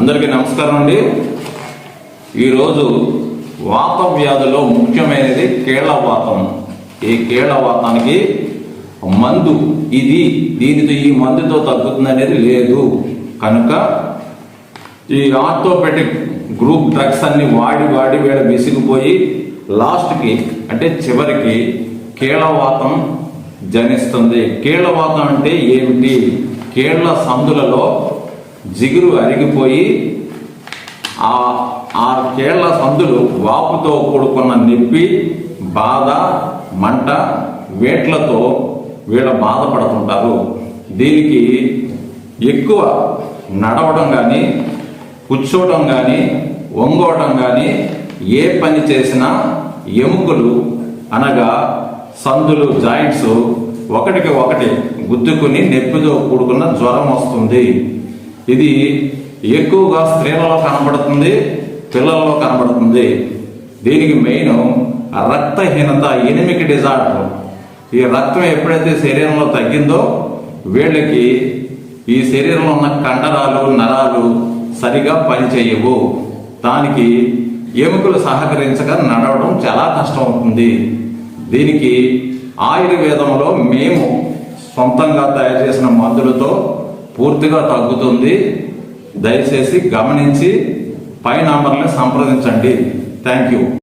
అందరికీ నమస్కారం అండి. ఈరోజు వాత వ్యాధిలో ముఖ్యమైనది కీళ్ళవాతం. ఈ కీళ్ళవాతానికి మందు దీనితో ఈ మందుతో తగ్గుతుంది అనేది లేదు. కనుక ఈ ఆర్థోపెడిక్ గ్రూప్ డ్రగ్స్ అన్ని వాడి వీళ్ళ విసిగిపోయి లాస్ట్కి అంటే చివరికి కీళ్ళవాతం జనిస్తుంది. కీళ్ళవాతం అంటే ఏమిటి? కీళ్ళ సందులలో జిగురు అరిగిపోయి ఆ కీళ్ళ సందులు వాపుతో కూడుకున్న నొప్పి, బాధ, మంట, వేట్లతో వీళ్ళ బాధపడుతుంటారు. దీనికి ఎక్కువ నడవడం కానీ, కూర్చోవడం కానీ, వంగోవడం కానీ, ఏ పని చేసినా ఎముకలు అనగా సందులు జాయింట్స్ ఒకటికి ఒకటి గుద్దుకుని నొప్పితో కూడుకున్న జ్వరం వస్తుంది. ఇది ఎక్కువగా స్త్రీలలో కనబడుతుంది, పిల్లలలో కనబడుతుంది. దీనికి మెయిన్ రక్తహీనత, ఎనిమిక్ డిజార్డర్. ఈ రక్తం ఎప్పుడైతే శరీరంలో తగ్గిందో వీళ్ళకి ఈ శరీరంలో ఉన్న కండరాలు, నరాలు సరిగా పనిచేయవు. దానికి ఎముకలు సహకరించక నడవడం చాలా కష్టం అవుతుంది. దీనికి ఆయుర్వేదంలో మేము సొంతంగా తయారు చేసిన మందులతో పూర్తిగా తగ్గుతుంది. దయచేసి గమనించి పై నంబర్ని సంప్రదించండి. Thank you.